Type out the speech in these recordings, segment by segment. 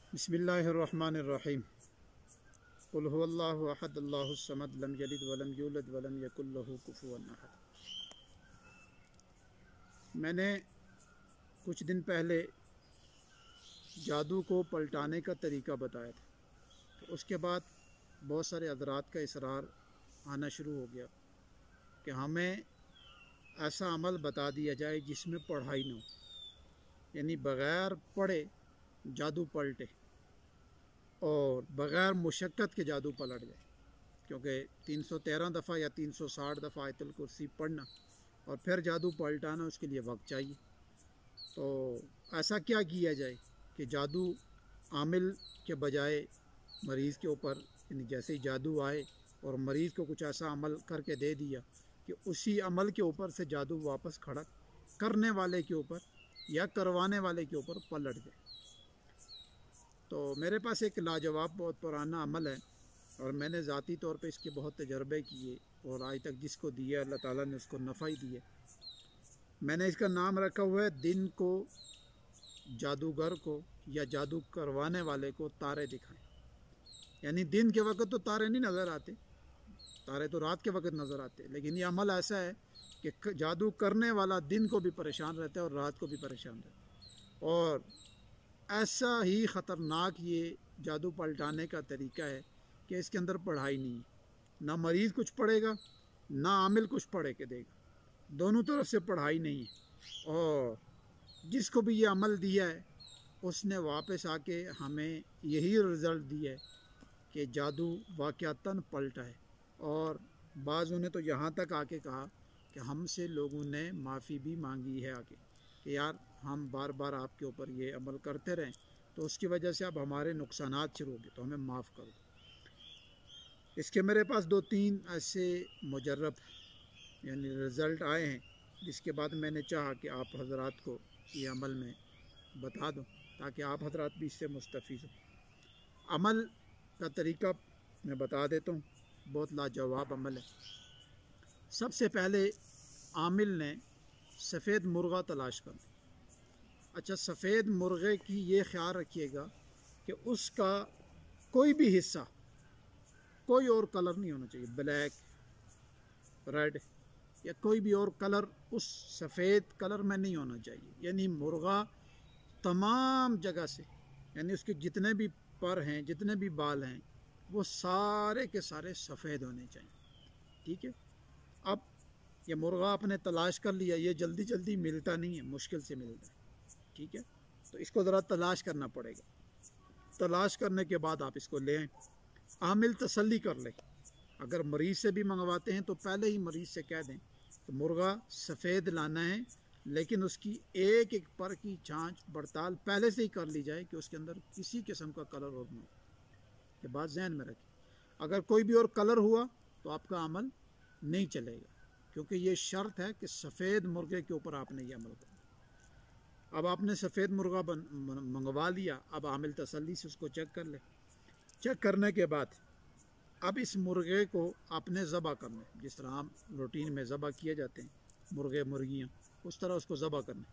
बिस्मिल्लाहिर्रहमानिर्रहीम। कुल हुवल्लाहु अहद अल्लाहुस समद लम यलिद वलम यूलद वलम यकुल लहू कुफुवन अहद। मैंने कुछ दिन पहले जादू को पलटाने का तरीका बताया था, तो उसके बाद बहुत सारे हज़रात का इसरार आना शुरू हो गया कि हमें ऐसा अमल बता दिया जाए जिसमें पढ़ाई न हो, यानी बग़ैर पढ़े जादू पलटे और बग़ैर मुशक्क़त के जादू पलट जाए। क्योंकि 313 दफ़ा या 360 दफ़ा आयतुल कुर्सी पढ़ना और फिर जादू पलटाना, उसके लिए वक्त चाहिए। तो ऐसा क्या किया जाए कि जादू आमिल के बजाय मरीज़ के ऊपर, यानी जैसे ही जादू आए और मरीज़ को कुछ ऐसा अमल करके दे दिया कि उसी अमल के ऊपर से जादू वापस खड़ा करने वाले के ऊपर या करवाने वाले के ऊपर पलट जाए। तो मेरे पास एक लाजवाब बहुत पुराना अमल है और मैंने ज़ाती तौर पे इसके बहुत तजर्बे किए और आज तक जिसको दिया अल्लाह ताला ने उसको नफ़ा ही दिए। मैंने इसका नाम रखा हुआ है दिन को जादूगर को या जादू करवाने वाले को तारे दिखाएं। यानी दिन के वक्त तो तारे नहीं नज़र आते, तारे तो रात के वक्त नज़र आते, लेकिन ये अमल ऐसा है कि जादू करने वाला दिन को भी परेशान रहता है और रात को भी परेशान रहता है। और ऐसा ही ख़तरनाक ये जादू पलटाने का तरीका है कि इसके अंदर पढ़ाई नहीं है, ना मरीज़ कुछ पढ़ेगा ना आमिल कुछ पढ़े के देगा, दोनों तरफ से पढ़ाई नहीं है। और जिसको भी ये अमल दिया है उसने वापस आके हमें यही रिज़ल्ट दिया है कि जादू वाक़यातन पलटा है। और बाज़ों ने तो यहाँ तक आके कहा कि हमसे लोगों ने माफ़ी भी मांगी है आके कि यार हम बार बार आपके ऊपर ये अमल करते रहें तो उसकी वजह से अब हमारे नुकसानात शुरू हो गए, तो हमें माफ़ कर दो। इसके मेरे पास 2-3 ऐसे मुजर्रब यानी रिज़ल्ट आए हैं, जिसके बाद मैंने चाहा कि आप हज़रात को ये अमल में बता दूं ताकि आप हज़रात भी इससे मुस्तफ़ीज़ हो। अमल का तरीका मैं बता देता हूँ, बहुत लाजवाब अमल है। सबसे पहले आमिल ने सफ़ेद मुर्गा तलाश कर। अच्छा, सफ़ेद मुर्गे की ये ख्याल रखिएगा कि उसका कोई भी हिस्सा, कोई और कलर नहीं होना चाहिए, ब्लैक, रेड या कोई भी और कलर उस सफ़ेद कलर में नहीं होना चाहिए। यानी मुर्गा तमाम जगह से, यानी उसके जितने भी पर हैं, जितने भी बाल हैं, वो सारे के सारे सफ़ेद होने चाहिए। ठीक है। अब ये मुर्गा आपने तलाश कर लिया, ये जल्दी जल्दी मिलता नहीं है, मुश्किल से मिलता है। ठीक है, तो इसको ज़रा तलाश करना पड़ेगा। तलाश करने के बाद आप इसको ले आएँ। आमिल तसल्ली कर ले, अगर मरीज़ से भी मंगवाते हैं तो पहले ही मरीज़ से कह दें तो मुर्गा सफ़ेद लाना है, लेकिन उसकी एक एक पर की जांच पड़ताल पहले से ही कर ली जाए कि उसके अंदर किसी किस्म का कलर और न हो। ये बात जहन में रखें। अगर कोई भी और कलर हुआ तो आपका अमल नहीं चलेगा, क्योंकि ये शर्त है कि सफ़ेद मुर्गे के ऊपर आपने ये अमल करना। अब आपने सफ़ेद मुर्गा मंगवा लिया, अब आमिल तसल्ली से उसको चेक कर ले। चेक करने के बाद अब इस मुर्गे को आपने ज़बह करना है, जिस तरह हम रूटीन में ज़बह किए जाते हैं मुर्गे मुर्गियाँ, उस तरह उसको ज़बह करना है।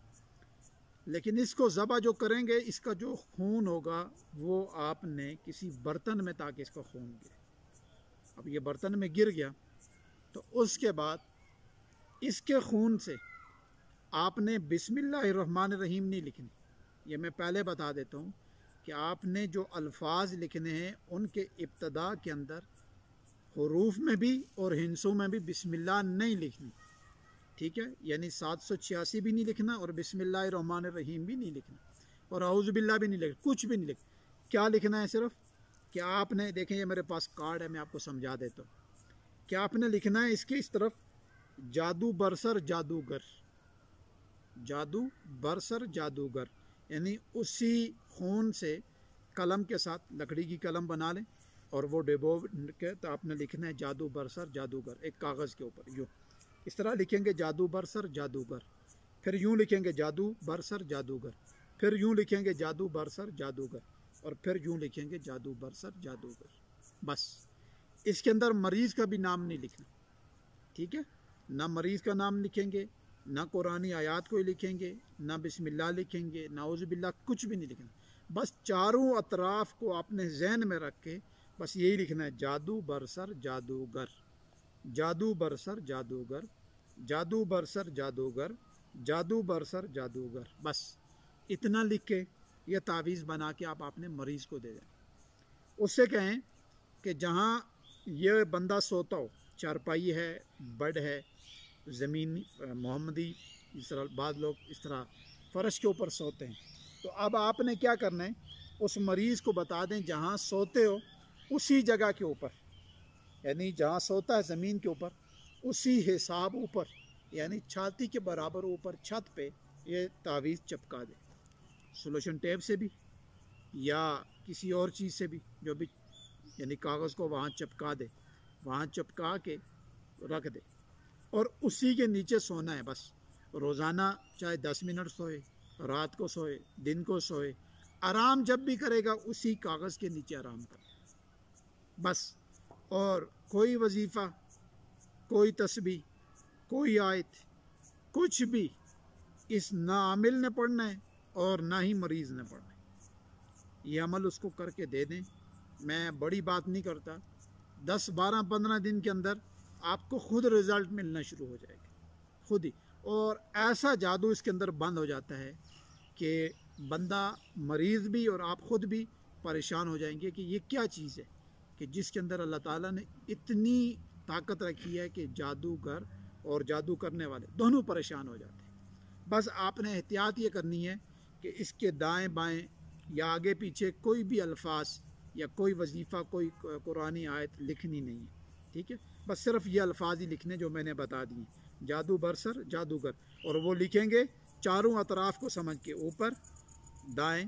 लेकिन इसको ज़बह जो करेंगे, इसका जो खून होगा वो आपने किसी बर्तन में, ताकि इसका खून गिरे। अब ये बर्तन में गिर गया तो उसके बाद इसके खून से आपने बिस्मिल्लाहिर्रहमानिर्रहीम नहीं लिखनी। ये मैं पहले बता देता हूँ कि आपने जो अल्फाज लिखने हैं उनके इब्तदा के अंदर हुरूफ में भी और हिंसों में भी बिस्मिल्लाह नहीं लिखनी। ठीक है, यानी 786 भी नहीं लिखना और बिस्मिल्लाहिर्रहमानिर्रहीम भी नहीं लिखना और औज़ु बिल्लाह भी नहीं लिखना, कुछ भी नहीं लिखना। क्या लिखना है सिर्फ कि आपने, देखें ये मेरे पास कार्ड है, मैं आपको समझा देता हूँ। क्या आपने लिखना है इसके इस तरफ जादू बरसर जादूगर, जादू बरसर जादूगर, यानी उसी खून से कलम के साथ लकड़ी की कलम बना लें और वो डिबो के, तो आपने लिखना है जादू बरसर जादूगर एक कागज़ के ऊपर। यूँ इस तरह लिखेंगे जादू बरसर जादूगर, फिर यूँ लिखेंगे जादू बरसर जादूगर, फिर यूँ लिखेंगे जादू बरसर जादूगर, और फिर यूँ लिखेंगे जादू बरसर जादूगर। बस इसके अंदर मरीज़ का भी नाम नहीं लिखना। ठीक है, ना मरीज़ का नाम लिखेंगे, ना कुरानी आयात को ही लिखेंगे, ना बिस्मिल्लाह लिखेंगे, ना औज़ु बिल्लाह, कुछ भी नहीं लिखना। بس چاروں اطراف کو اپنے ذہن میں رکھ کے بس یہی لکھنا ہے، جادو برسر جادوگر، جادو برسر جادوگر، جادو برسر جادوگر، جادو برسر جادوگر، بس اتنا لکھ کے یہ تعویذ بنا کے آپ اپنے مریض کو دے دیں۔ اس سے کہیں کہ جہاں یہ بندہ سوتا ہو، چارپائی ہے، بیڈ ہے، زمین محمدی، اس طرح بعض لوگ اس طرح فرش کے اوپر سوتے ہیں، تو اب آپ نے کیا کرنا ہے، اس مریض کو بتا دیں جہاں سوتے ہو اسی جگہ کے اوپر، یعنی جہاں سوتا ہے زمین کے اوپر اسی حساب اوپر، یعنی چھاتی کے برابر اوپر چھت پہ یہ تعویذ چپکا دے، سولوشن ٹیپ سے بھی یا کسی اور چیز سے بھی، جو بھی یعنی کاغذ کو وہاں چپکا دے، وہاں چپکا کے رکھ دے، اور اسی کے نیچے سونا ہے بس۔ روزانہ چاہے 10 منٹ سوئے، رات کو سوئے، دن کو سوئے، آرام جب بھی کرے گا اسی کاغذ کے نیچے آرام کرے بس۔ اور کوئی وظیفہ، کوئی تسبیح، کوئی آیت، کچھ بھی اس نہ عامل نے پڑھنا ہے اور نہ ہی مریض نے پڑھنا ہے۔ یہ عمل اس کو کر کے دے دیں، میں بڑی بات نہیں کرتا، 10 12 15 دن کے اندر آپ کو خود رزلٹ ملنا شروع ہو جائے گا، خود ہی۔ اور ایسا جادو اس کے اندر بند ہو جاتا ہے کہ بندہ مریض بھی اور آپ خود بھی پریشان ہو جائیں گے کہ یہ کیا چیز ہے کہ جس کے اندر اللہ تعالیٰ نے اتنی طاقت رکھی ہے کہ جادوگر اور جادو کرنے والے دونوں پریشان ہو جاتے ہیں۔ بس آپ نے احتیاط یہ کرنی ہے کہ اس کے دائیں بائیں یا آگے پیچھے کوئی بھی الفاظ یا کوئی وظیفہ، کوئی قرآنی آیت لکھنی نہیں ہے، ٹھیک ہے؟ بس صرف یہ الفاظ ہی لکھنے جو میں نے بتا دیے، جادو برسر جادوگر، اور وہ لکھیں گے چاروں اطراف کو سمجھ کے، اوپر، دائیں،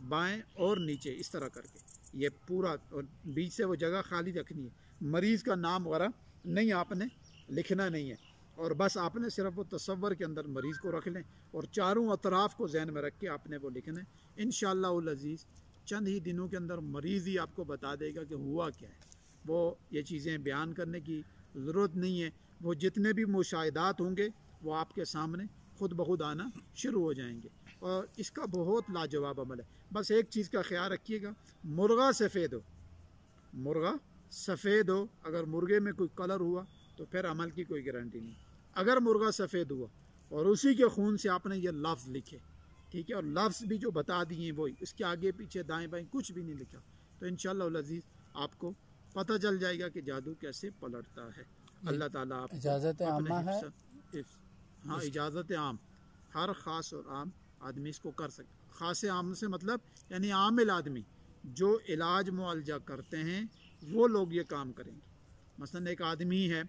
بائیں اور نیچے، اس طرح کر کے یہ پورا، اور بیچ سے وہ جگہ خالی رکھنی ہے، مریض کا نام وغیرہ نہیں آپ نے لکھنا نہیں ہے، اور بس آپ نے صرف وہ تصور کے اندر مریض کو رکھ لیں اور چاروں اطراف کو ذہن میں رکھ کے آپ نے وہ لکھنا ہے۔ انشاءاللہ العزیز چند ہی دنوں کے اندر مریض ہی آپ کو بتا دے گا کہ ہوا کیا ہے۔ وہ یہ چیزیں بیان کرنے کی ضرورت نہیں ہے، وہ جتنے بھی مشاہدات ہوں گے وہ آپ کے سامنے خود بخود آنا شروع ہو جائیں گے، اور اس کا بہت لاجواب عمل ہے۔ بس ایک چیز کا خیال رکھیے گا، مرغہ سفید ہو، مرغہ سفید ہو، اگر مرغے میں کوئی کلر ہوا تو پھر عمل کی کوئی گارنٹی نہیں۔ اگر مرغہ سفید ہوا اور اسی کے خون سے آپ نے یہ لفظ لکھے، ٹھیک ہے، اور لفظ بھی جو بتا دیے وہی، اس کے آگے پیچھے دائیں بائیں کچھ بھی نہیں لکھا، تو انشاءاللہ العزیز آپ کو پتہ چل جائے گا کہ جادو کیسے پلٹتا ہے۔ اللہ تعالیٰ آپ اجازت عامہ ہے، ہاں اجازت عام، ہر خاص اور عام آدمی اس کو کر سکتا۔ خاص عام سے مطلب یعنی عامل آدمی جو علاج معالجہ کرتے ہیں وہ لوگ یہ کام کریں گے۔ مثلا ایک آدمی ہے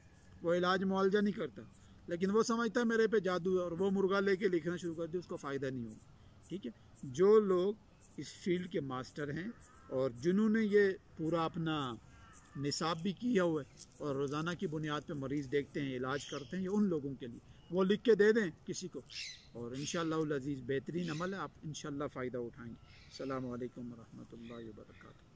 وہ علاج معالجہ نہیں کرتا، لیکن وہ سمجھتا ہے میرے پہ جادو ہے، اور وہ مرغا لے کے لکھنا شروع کر دے، اس کو فائدہ نہیں ہوگا، ٹھیک ہے۔ جو لوگ اس فیلڈ کے ماسٹر ہیں اور جنہوں نے یہ پورا اپنا نصاب بھی کیا ہوا ہے اور روزانہ کی بنیاد پہ مریض دیکھتے ہیں، علاج کرتے ہیں، یہ ان لوگوں کے لیے وہ لکھ کے دے دیں کسی کو، اور انشاءاللہ العزیز بہترین عمل ہے، آپ انشاءاللہ فائدہ اٹھائیں گے۔ السلام علیکم ورحمۃ اللہ وبرکاتہ۔